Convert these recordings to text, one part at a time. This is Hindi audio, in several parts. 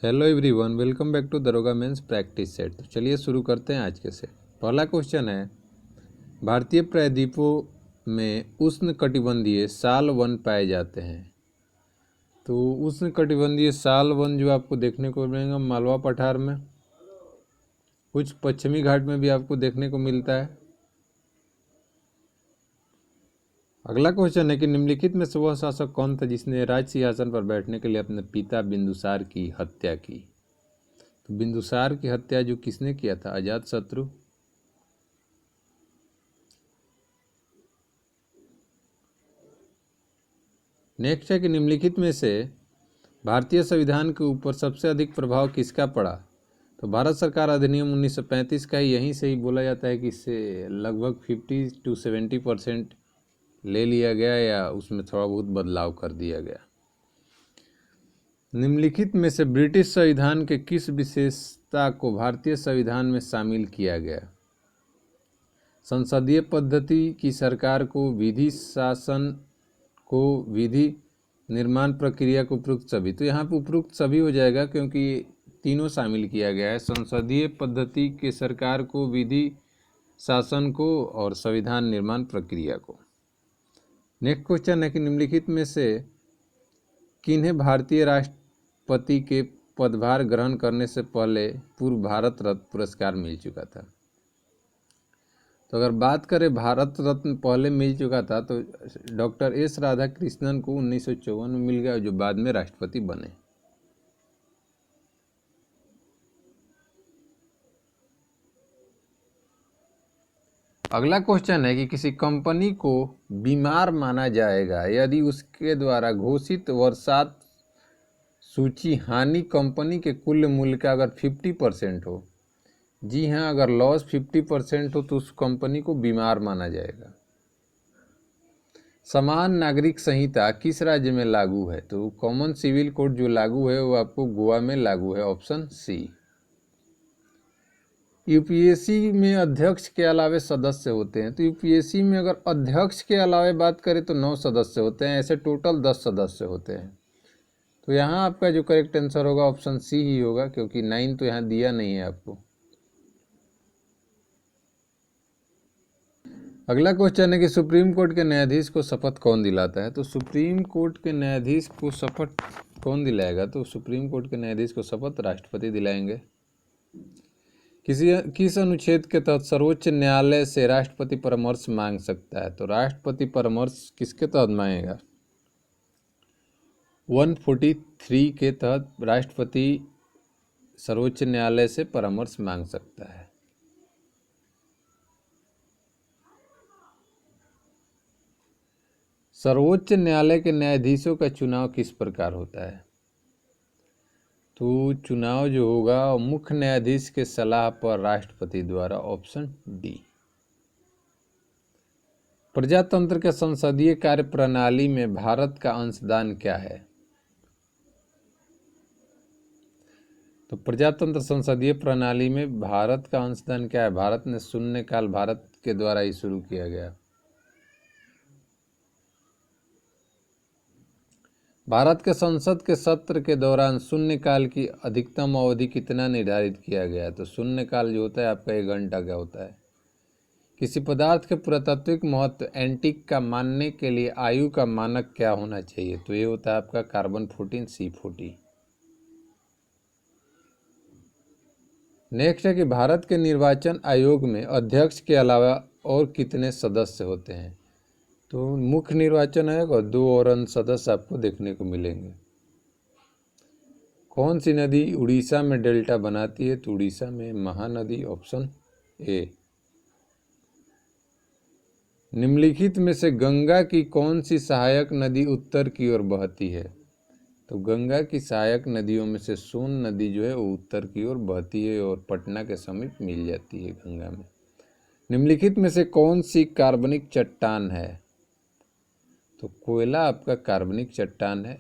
Hello everyone, welcome back to दरोगा मेंस प्रैक्टिस सेट। तो चलिए शुरू करते हैं आज के सेट। पहला क्वेश्चन है, भारतीय प्रायद्वीपों में उष्णकटिबंधीय साल वन पाए जाते हैं। तो उष्णकटिबंधीय साल वन जो आपको देखने को मिलेगा मालवा पठार में, कुछ पश्चिमी घाट में भी आपको देखने को मिलता है। अगला क्वेश्चन है कि निम्नलिखित में से वह शासक कौन था जिसने राज सिंहासन पर बैठने के लिए अपने पिता बिंदुसार की हत्या की। तो बिंदुसार की हत्या जो किसने किया था? अजातशत्रु। नेक्स्ट है कि निम्नलिखित में से भारतीय संविधान के ऊपर सबसे अधिक प्रभाव किसका पड़ा। तो भारत सरकार अधिनियम 1935 का ही, यहीं से ही बोला जाता है कि इससे लगभग 50 to 70% ले लिया गया या उसमें थोड़ा बहुत बदलाव कर दिया गया। निम्नलिखित में से ब्रिटिश संविधान के किस विशेषता को भारतीय संविधान में शामिल किया गया? संसदीय पद्धति की सरकार को विधि शासन को विधि निर्माण प्रक्रिया को उपयुक्त सभी। तो यहाँ पर उपयुक्त सभी हो जाएगा क्योंकि तीनों शामिल किया गया है, संसदीय पद्धति के सरकार को, विधि शासन को और संविधान निर्माण प्रक्रिया को। नेक्स्ट क्वेश्चन है कि निम्नलिखित में से किन्हें भारतीय राष्ट्रपति के पदभार ग्रहण करने से पहले पूर्व भारत रत्न पुरस्कार मिल चुका था। तो अगर बात करें भारत रत्न पहले मिल चुका था तो डॉक्टर एस राधाकृष्णन को 1954 में मिल गया, जो बाद में राष्ट्रपति बने। अगला क्वेश्चन है कि किसी कंपनी को बीमार माना जाएगा यदि उसके द्वारा घोषित वर्षात सूची हानि कंपनी के कुल मूल्य का अगर 50% हो। जी हाँ, अगर लॉस 50% हो तो उस कंपनी को बीमार माना जाएगा। समान नागरिक संहिता किस राज्य में लागू है? तो कॉमन सिविल कोड जो लागू है वो आपको गोवा में लागू है, ऑप्शन सी। यूपीएससी में अध्यक्ष के अलावे सदस्य होते हैं। तो यूपीएससी में अगर अध्यक्ष के अलावे बात करें तो 9 सदस्य होते हैं, ऐसे टोटल 10 सदस्य होते हैं। तो यहाँ आपका जो करेक्ट आंसर होगा ऑप्शन सी ही होगा, क्योंकि 9 तो यहाँ दिया नहीं है आपको। अगला क्वेश्चन है कि सुप्रीम कोर्ट के न्यायाधीश को शपथ कौन दिलाता है? तो सुप्रीम कोर्ट के न्यायाधीश को शपथ कौन दिलाएगा? तो सुप्रीम कोर्ट के न्यायाधीश को शपथ राष्ट्रपति दिलाएंगे। किस अनुच्छेद के तहत सर्वोच्च न्यायालय से राष्ट्रपति परामर्श मांग सकता है? तो राष्ट्रपति परामर्श किसके तहत मांगेगा? 143 के तहत राष्ट्रपति सर्वोच्च न्यायालय से परामर्श मांग सकता है। सर्वोच्च न्यायालय के न्यायाधीशों का चुनाव किस प्रकार होता है? तो चुनाव जो होगा मुख्य न्यायाधीश के सलाह पर राष्ट्रपति द्वारा, ऑप्शन डी। प्रजातंत्र के संसदीय कार्य प्रणाली में भारत का अंशदान क्या है? तो प्रजातंत्र संसदीय प्रणाली में भारत का अंशदान क्या है? भारत ने शून्यकाल भारत के द्वारा ही शुरू किया गया। भारत के संसद के सत्र के दौरान शून्यकाल की अधिकतम अवधि कितना निर्धारित किया गया है? तो शून्यकाल जो होता है आपका 1 घंटा का होता है। किसी पदार्थ के पुरातात्विक महत्व एंटीक का मानने के लिए आयु का मानक क्या होना चाहिए? तो ये होता है आपका कार्बन 14 C40। नेक्स्ट है कि भारत के निर्वाचन आयोग में अध्यक्ष के अलावा और कितने सदस्य होते हैं? तो मुख्य निर्वाचन आयोग और 2 और अन्य सदस्य आपको देखने को मिलेंगे। कौन सी नदी उड़ीसा में डेल्टा बनाती है? तो उड़ीसा में महानदी, ऑप्शन ए। निम्नलिखित में से गंगा की कौन सी सहायक नदी उत्तर की ओर बहती है? तो गंगा की सहायक नदियों में से सोन नदी जो है वो उत्तर की ओर बहती है और पटना के समीप मिल जाती है गंगा में। निम्नलिखित में से कौन सी कार्बनिक चट्टान है? तो कोयला आपका कार्बनिक चट्टान है।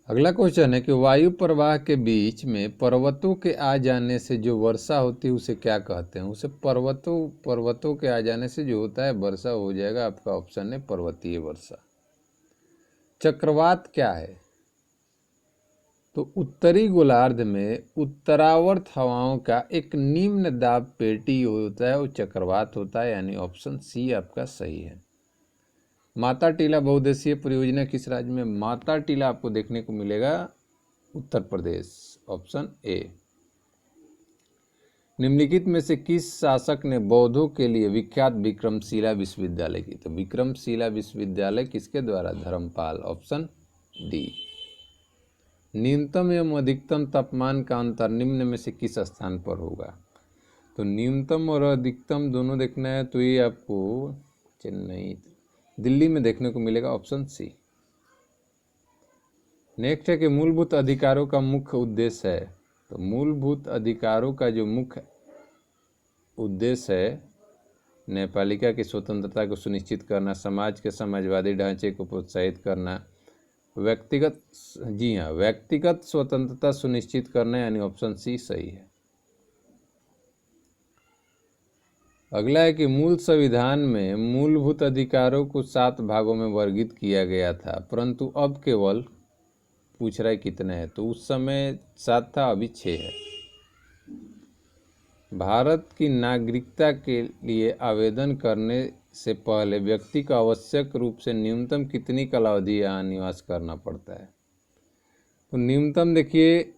अगला क्वेश्चन है कि वायु प्रवाह के बीच में पर्वतों के आ जाने से जो वर्षा होती है उसे क्या कहते हैं? उसे पर्वतों के आ जाने से जो होता है वर्षा हो जाएगा, आपका ऑप्शन है पर्वतीय वर्षा। चक्रवात क्या है? तो उत्तरी गोलार्ध में उत्तरावर्त हवाओं का एक निम्न दाब पेटी होता है, वो चक्रवात होता है, यानी ऑप्शन सी आपका सही है। माता टीला बहुउद्देशीय परियोजना किस राज्य में? माता टीला आपको देखने को मिलेगा उत्तर प्रदेश, ऑप्शन ए। निम्नलिखित में से किस शासक ने बौद्धों के लिए विख्यात विक्रमशिला विश्वविद्यालय की? तो विक्रमशिला विश्वविद्यालय किसके द्वारा? Dharmapal, option D. न्यूनतम एवं अधिकतम तापमान का अंतर निम्न में से किस स्थान पर होगा? तो न्यूनतम और अधिकतम दोनों देखना है, तो ये आपको चेन्नई, दिल्ली में देखने को मिलेगा, ऑप्शन सी। नेक्स्ट है कि मूलभूत अधिकारों का मुख्य उद्देश्य है। तो मूलभूत अधिकारों का जो मुख्य उद्देश्य है, न्यायपालिका की स्वतंत्रता को सुनिश्चित करना, समाज के समाजवादी ढांचे को प्रोत्साहित करना, व्यक्तिगत स्वतंत्रता सुनिश्चित करना, यानी ऑप्शन सी सही है। अगला है कि मूल संविधान में मूलभूत अधिकारों को 7 भागों में वर्गीकृत किया गया था, परंतु अब केवल पूछ रहा है कितने हैं? तो उस समय 7 था, अभी 6 है। भारत की नागरिकता के लिए आवेदन करने से पहले व्यक्ति को आवश्यक रूप से न्यूनतम कितनी कालावधि यहाँ निवास करना पड़ता है? तो न्यूनतम देखिए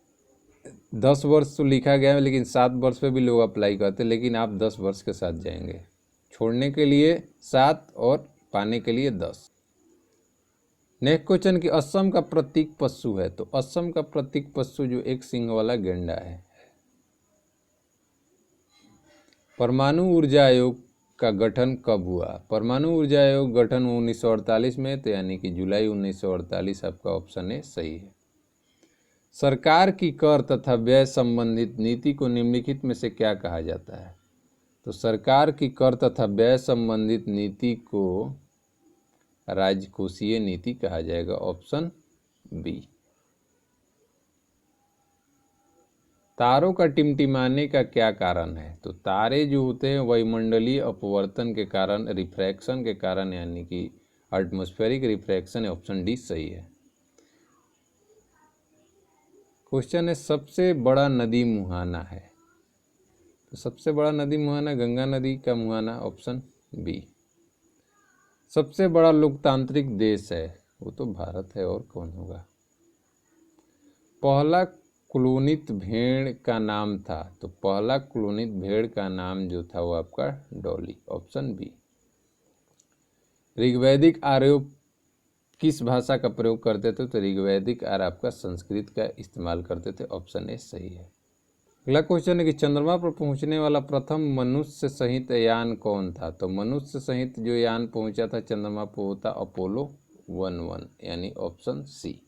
10 वर्ष तो लिखा गया है, लेकिन 7 वर्ष पे भी लोग अप्लाई करते हैं, लेकिन आप 10 वर्ष के साथ जाएंगे। छोड़ने के लिए 7 और पाने के लिए 10। नेक्स्ट क्वेश्चन कि असम का प्रतीक पशु है। तो असम का प्रतीक पशु जो एक सिंह वाला गेंडा है। परमाणु ऊर्जा आयोग का गठन कब हुआ? परमाणु ऊर्जा आयोग गठन 1948 में, तो यानी कि जुलाई 1948 आपका ऑप्शन ए सही है। सरकार की कर तथा व्यय संबंधित नीति को निम्नलिखित में से क्या कहा जाता है? तो सरकार की कर तथा व्यय संबंधित नीति को राजकोषीय नीति कहा जाएगा, ऑप्शन बी। तारों का टिमटिमाने का क्या कारण है? तो तारे जो होते हैं वायुमंडलीय अपवर्तन के कारण, रिफ्रैक्शन के कारण, यानी कि एटमॉस्फेरिक रिफ्रैक्शन है, ऑप्शन डी सही है। क्वेश्चन है सबसे बड़ा नदी मुहाना है। तो सबसे बड़ा नदी मुहाना गंगा नदी का मुहाना, ऑप्शन बी। सबसे बड़ा लोकतांत्रिक देश है, वो तो भारत है, और कौन होगा? पहला क्लोनित भेड़ का नाम था। तो पहला क्लोनित भेड़ का नाम जो था वो आपका डॉली, ऑप्शन बी। ऋग्वैदिक आर्य किस भाषा का प्रयोग करते थे? तो ऋग्वैदिक आर्य आपका संस्कृत का इस्तेमाल करते थे, ऑप्शन ए सही है। अगला क्वेश्चन है कि चंद्रमा पर पहुंचने वाला प्रथम मनुष्य सहित यान कौन था? तो मनुष्य सहित जो यान पहुंचा था चंद्रमा पर वो था अपोलो 11, यानी ऑप्शन सी।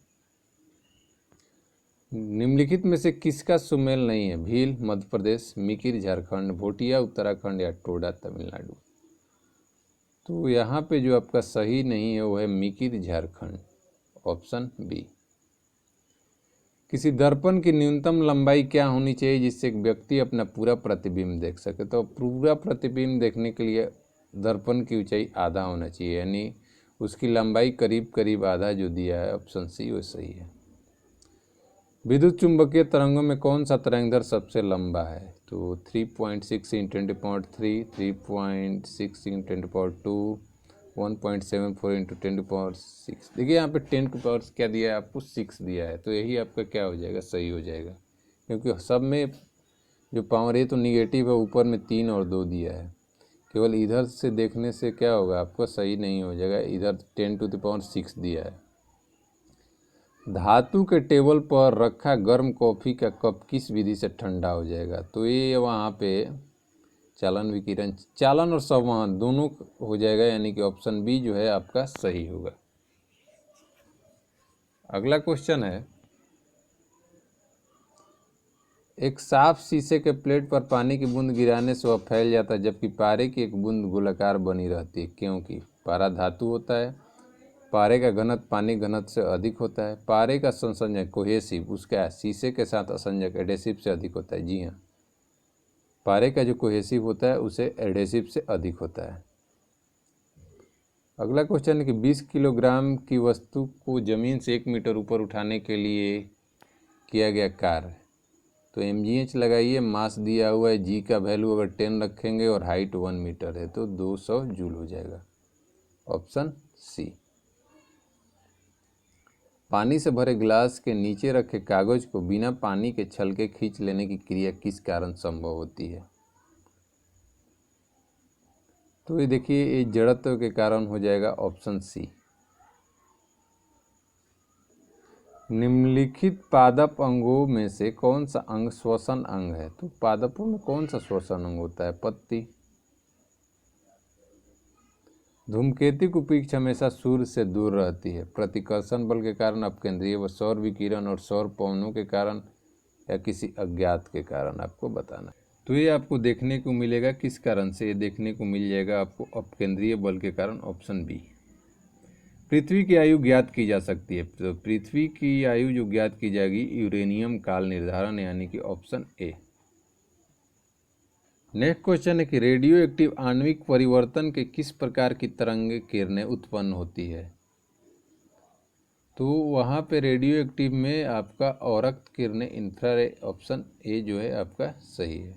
निम्नलिखित में से किसका सुमेल नहीं है? भील मध्य प्रदेश, मिकिर झारखंड, भोटिया उत्तराखंड, या टोडा तमिलनाडु। तो यहाँ पे जो आपका सही नहीं है वो है मिकिर झारखंड, ऑप्शन बी। किसी दर्पण की न्यूनतम लंबाई क्या होनी चाहिए जिससे एक व्यक्ति अपना पूरा प्रतिबिंब देख सके? तो पूरा प्रतिबिंब देखने के लिए दर्पण की ऊंचाई आधा होना चाहिए, यानी उसकी लंबाई करीब करीब आधा जो दिया है, ऑप्शन सी वो सही है। विद्युत चुंबकीय तरंगों में कौन सा तरंगदैर्घ्य सबसे लंबा है? तो 3.6 × 10⁻³ 3.6 × 10⁻², 1.74 × 10⁻6। देखिए यहाँ पे 10 क्या दिया है आपको? 6 दिया है, तो यही आपका क्या हो जाएगा? सही हो जाएगा, क्योंकि सब में जो पावर है तो निगेटिव है, ऊपर में 3 और 2 दिया है। केवल इधर से देखने से क्या होगा आपको? सही नहीं हो जाएगा, इधर 10⁻6 दिया है। धातु के टेबल पर रखा गर्म कॉफ़ी का कप किस विधि से ठंडा हो जाएगा? तो ये वहाँ पे चालन विकिरण, चालन और संवहन दोनों हो जाएगा, यानी कि ऑप्शन बी जो है आपका सही होगा। अगला क्वेश्चन है एक साफ शीशे के प्लेट पर पानी की बूंद गिराने से वह फैल जाता है, जबकि पारे की एक बूंद गोलाकार बनी रहती है, क्योंकि पारा धातु होता है, पारे का घनत्व पानी घनत्व से अधिक होता है, पारे का संसंजक कोहेसिव उसका शीशे के साथ असंजक एडेसिव से अधिक होता है। जी हाँ, पारे का जो कोहेसिव होता है उसे एडेसिव से अधिक होता है। अगला क्वेश्चन है कि 20 किलोग्राम की वस्तु को जमीन से 1 मीटर ऊपर उठाने के लिए किया गया कार्य। तो mgh लगाइए, मास दिया हुआ है, g का वैल्यू अगर 10 रखेंगे और हाइट 1 मीटर है तो 200 जूल हो जाएगा। Option C. पानी से भरे गिलास के नीचे रखे कागज को बिना पानी के छलके खींच लेने की क्रिया किस कारण संभव होती है? तो ये देखिए, ये जड़त्व के कारण हो जाएगा। Option C. निम्नलिखित पादप अंगों में से कौन सा अंग श्वसन अंग है? तो पादपों में कौन सा श्वसन अंग होता है? पत्ती। धूमकेतु की पिच हमेशा सूर्य से दूर रहती है। प्रतिकर्षण बल के कारण, अपकेंद्रीय व सौर विकिरण और सौर पवनों के कारण, या किसी अज्ञात के कारण आपको बताना। तो ये आपको देखने को मिलेगा किस कारण से? ये देखने को मिल जाएगा आपको अपकेंद्रीय बल के कारण। Option B. पृथ्वी की आयु ज्ञात की जा सकती है। तो पृथ्वी की आयु जो ज्ञात की जाएगी यूरेनियम काल निर्धारण, यानी कि ऑप्शन ए। नेक्स्ट क्वेश्चन है कि रेडियो एक्टिव आणविक परिवर्तन के किस प्रकार की तरंग किरणें उत्पन्न होती है? तो वहाँ पे रेडियो एक्टिव में आपका औरक्त किरणें, इंफ्रारेड। ऑप्शन ए जो है आपका सही है।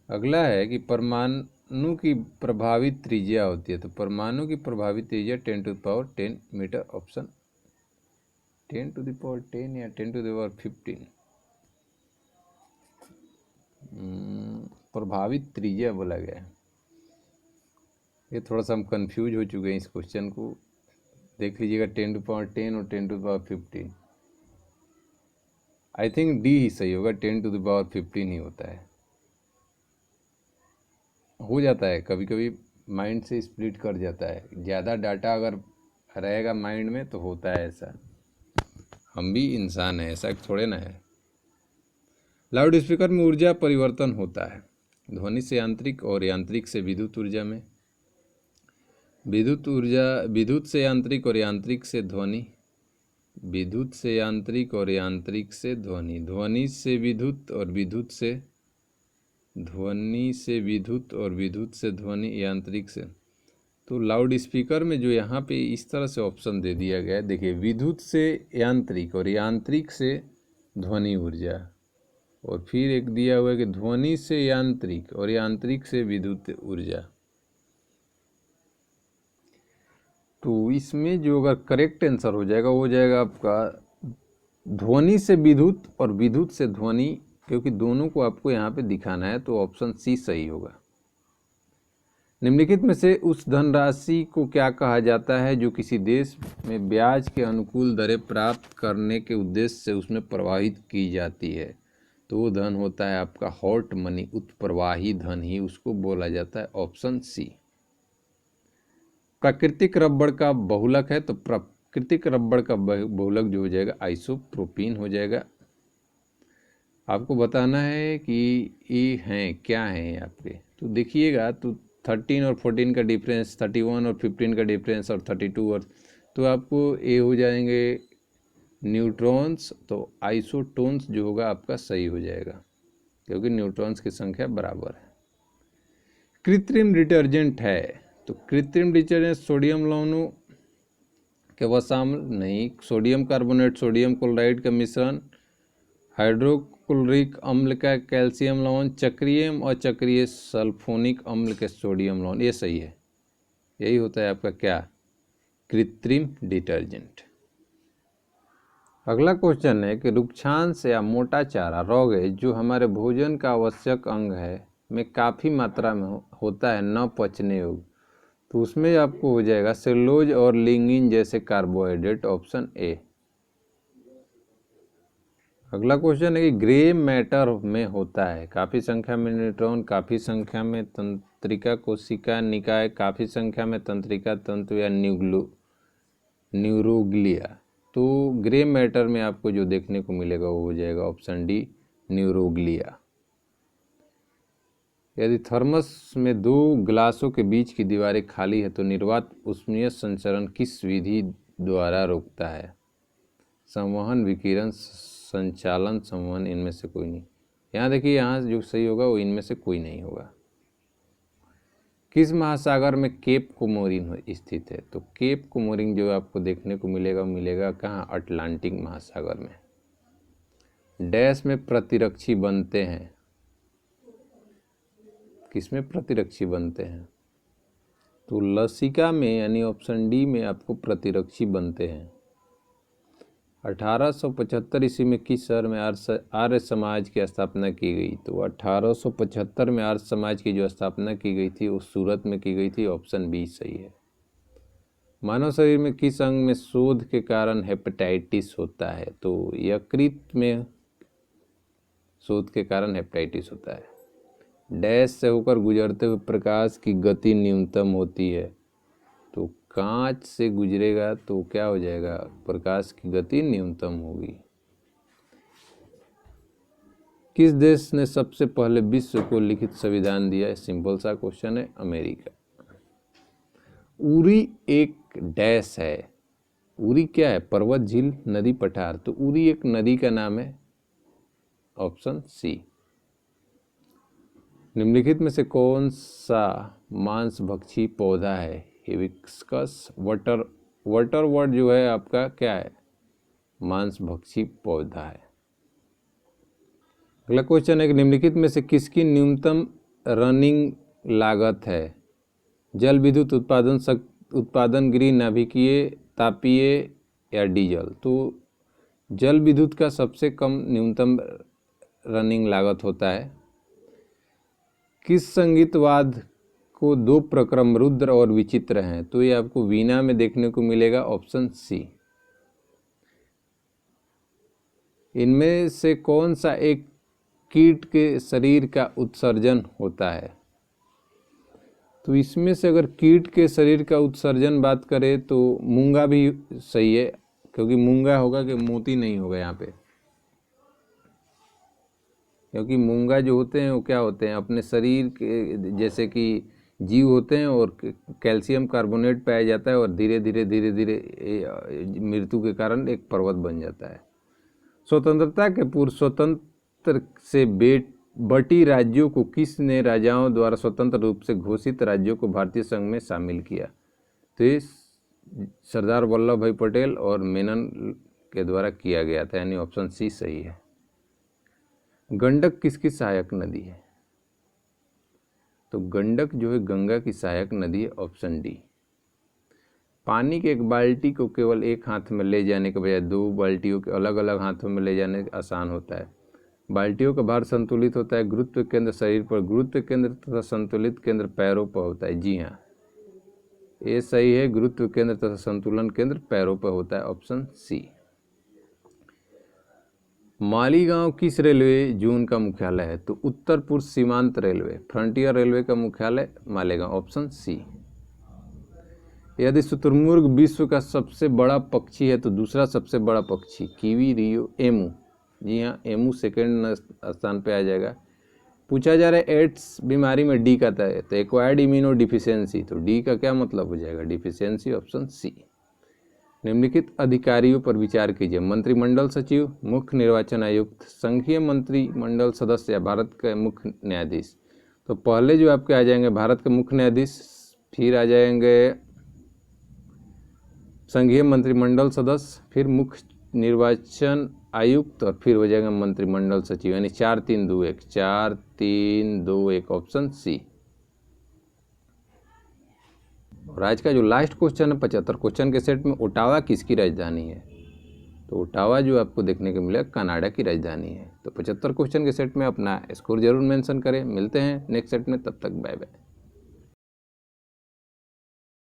अगला है कि परमाणु की प्रभावित त्रिज्या होती है। तो परमाणु की प्रभावित त्रिज्या 10⁻10 मीटर। ऑप्शन 10⁻10 या 10⁻15? प्रभावित त्रिज्या बोला गया है। ये थोड़ा सा हम कंफ्यूज हो चुके हैं इस क्वेश्चन को। देख लीजिएगा 10⁻10 और 10⁻15। आई थिंक डी ही सही होगा, 10⁻15 ही होता है। हो जाता है कभी कभी, माइंड से स्प्लिट कर जाता है। ज़्यादा डाटा अगर रहेगा माइंड में तो होता है ऐसा। हम भी इंसान हैं, ऐसा थोड़े ना है। लाउड स्पीकर में ऊर्जा परिवर्तन होता है। ध्वनि से यांत्रिक और यांत्रिक से विद्युत ऊर्जा में। विद्युत से यांत्रिक और यांत्रिक से ध्वनि। विद्युत से यांत्रिक और यांत्रिक से ध्वनि। ध्वनि से विद्युत और विद्युत से ध्वनि से विद्युत और विद्युत से ध्वनि, यांत्रिक से। तो लाउड स्पीकर में जो यहाँ पे इस तरह से ऑप्शन दे दिया गया है, देखिए, विद्युत से यांत्रिक और यांत्रिक से ध्वनि ऊर्जा, और फिर एक दिया हुआ है कि ध्वनि से यांत्रिक और यांत्रिक से विद्युत ऊर्जा। तो इसमें जो अगर करेक्ट आंसर हो जाएगा वो हो जाएगा आपका ध्वनि से विद्युत और विद्युत से ध्वनि, क्योंकि दोनों को आपको यहाँ पे दिखाना है। तो ऑप्शन सी सही होगा। निम्नलिखित में से उस धनराशि को क्या कहा जाता है जो किसी देश में ब्याज के अनुकूल दरें प्राप्त करने के उद्देश्य से उसमें प्रवाहित की जाती है? तो वो धन होता है आपका हॉट मनी, उत्प्रवाही धन ही उसको बोला जाता है। Option C. प्राकृतिक रबड़ का बहुलक है। तो प्राकृतिक रबड़ का बहुलक जो हो जाएगा आइसोप्रोपीन हो जाएगा। आपको बताना है कि ये हैं क्या हैं आपके। तो देखिएगा, तो 13 और 14 का डिफरेंस, 31 और 15 का डिफरेंस, और 32 और, तो आपको ए हो जाएंगे न्यूट्रॉन्स। तो आइसोटोन्स जो होगा आपका सही हो जाएगा, क्योंकि न्यूट्रॉन्स की संख्या बराबर है। कृत्रिम डिटर्जेंट है। तो कृत्रिम डिटर्जेंट सोडियम लवणों के वसाम्ल नहीं, सोडियम कार्बोनेट, सोडियम क्लोराइड का मिश्रण, हाइड्रोक्लोरिक अम्ल का कैल्शियम लवण, चक्रीय अचक्रीय सल्फोनिक अम्ल के सोडियम लवण। ये सही है, यही होता है आपका क्या? कृत्रिम डिटर्जेंट। अगला क्वेश्चन है कि रुक्षांश या मोटा चारा रॉगेज जो हमारे भोजन का आवश्यक अंग है में काफ़ी मात्रा में होता है, न पचने योग्य। तो उसमें आपको हो जाएगा सेलुलोज और लिग्निन जैसे कार्बोहाइड्रेट। Option A. अगला क्वेश्चन है कि ग्रे मैटर में होता है काफ़ी संख्या में न्यूट्रॉन, काफ़ी संख्या में तंत्रिका कोशिका निकाय, काफ़ी संख्या में तंत्रिका तंतु, या न्यूरोग्लिया। तो ग्रे मैटर में आपको जो देखने को मिलेगा वो हो जाएगा ऑप्शन डी, न्यूरोग्लिया। यदि थर्मस में दो गिलासों के बीच की दीवारें खाली है तो निर्वात ऊष्मीय संचरण किस विधि द्वारा रोकता है? संवहन, विकिरण, संचालन, संवहन, इनमें से कोई नहीं। यहाँ देखिए, यहाँ जो सही होगा वो इनमें से कोई नहीं होगा। किस महासागर में केप कोमोरिन स्थित है? तो केप कोमोरिन जो आपको देखने को मिलेगा कहाँ? अटलांटिक महासागर में। डैश में प्रतिरक्षी बनते हैं, किसमें प्रतिरक्षी बनते हैं? तो लसिका में, यानी ऑप्शन डी में आपको प्रतिरक्षी बनते हैं। 1875 ईस्वी में किस शहर में आर्य समाज की स्थापना की गई? तो 1875 में आर्य समाज की जो स्थापना की गई थी वो सूरत में की गई थी। ऑप्शन बी सही है। मानव शरीर में किस अंग में शोध के कारण हेपेटाइटिस होता है? तो यकृत में शोध के कारण हेपेटाइटिस होता है। डैश से होकर गुजरते हुए प्रकाश की गति न्यूनतम होती है। तो कांच से गुजरेगा तो क्या हो जाएगा? प्रकाश की गति न्यूनतम होगी। किस देश ने सबसे पहले विश्व को लिखित संविधान दिया? सिंपल सा क्वेश्चन है, अमेरिका। उरी एक डैश है। उरी क्या है? पर्वत, झील, नदी, पठार। तो उरी एक नदी का नाम है। Option C. निम्नलिखित में से कौन सा मांसभक्षी पौधा है? हिबिस्कस वाटरवर्ड जो है आपका क्या है? मांसभक्षी पौधा है। अगला क्वेश्चन है कि निम्नलिखित में से किसकी न्यूनतम रनिंग लागत है? जल विद्युत उत्पादन, गृह नाभिकीय, तापीय या डीजल? तो जल विद्युत का सबसे कम न्यूनतम रनिंग लागत होता है। किस संगीतवाद को दो प्रक्रम रुद्र और विचित्र हैं? तो ये आपको वीणा में देखने को मिलेगा। Option C. इनमें से कौन सा एक कीट के शरीर का उत्सर्जन होता है? तो इसमें से अगर कीट के शरीर का उत्सर्जन बात करें तो मूंगा भी सही है, क्योंकि मूंगा होगा कि मोती नहीं होगा यहाँ पे, क्योंकि मूंगा जो होते हैं वो क्या होते हैं? अपने शरीर के जैसे कि जीव होते हैं और कैल्शियम कार्बोनेट पाया जाता है और धीरे धीरे मृत्यु के कारण एक पर्वत बन जाता है। स्वतंत्रता के पूर्व स्वतंत्र से बटी राज्यों को किसने राजाओं द्वारा स्वतंत्र रूप से घोषित राज्यों को भारतीय संघ में शामिल किया? तो ये सरदार वल्लभ भाई पटेल और मेनन के द्वारा किया गया था, यानी ऑप्शन सी सही है। गंडक किसकी सहायक नदी है? तो गंडक जो है गंगा की सहायक नदी है। Option D. पानी के एक बाल्टी को केवल एक हाथ में ले जाने के बजाय दो बाल्टियों के अलग अलग हाथों में ले जाने आसान होता है। बाल्टियों का भार संतुलित होता है। गुरुत्व केंद्र शरीर पर, गुरुत्व केंद्र तथा संतुलित केंद्र पैरों पर होता है। जी हाँ, ये सही है। गुरुत्व केंद्र तथा संतुलन केंद्र पैरों पर होता है। ऑप्शन सी। मालीगांव किस रेलवे जोन का मुख्यालय है? तो उत्तर पूर्व सीमांत रेलवे, फ्रंटियर रेलवे का मुख्यालय मालेगांव। Option C. यदि शुतुरमुर्ग विश्व का सबसे बड़ा पक्षी है तो दूसरा सबसे बड़ा पक्षी? कीवी, रियो, एमू। जी हाँ, एमू सेकंड स्थान पे आ जाएगा। पूछा जा रहा है एड्स बीमारी में डी का है, तो एक्वायर्ड इम्यूनो डिफिशियंसी, तो डी का क्या मतलब हो जाएगा? डिफिशियंसी। Option C. निम्नलिखित अधिकारियों पर विचार कीजिए। मंत्रिमंडल सचिव, मुख्य निर्वाचन आयुक्त, संघीय मंत्रिमंडल सदस्य या भारत के मुख्य न्यायाधीश? तो पहले जो आपके आ जाएंगे भारत के मुख्य न्यायाधीश, फिर आ जाएंगे संघीय मंत्रिमंडल सदस्य, फिर मुख्य निर्वाचन आयुक्त और फिर हो जाएगा मंत्रिमंडल सचिव, यानी 4-3-2-1, 4-3-2-1। Option C. और आज का जो लास्ट क्वेश्चन है 75 क्वेश्चन के सेट में, ओटावा किसकी राजधानी है? तो ओटावा जो आपको देखने को मिलेगा कनाडा की राजधानी है। तो 75 क्वेश्चन के सेट में अपना स्कोर जरूर मेंशन करें। मिलते हैं नेक्स्ट सेट में, तब तक बाय बाय।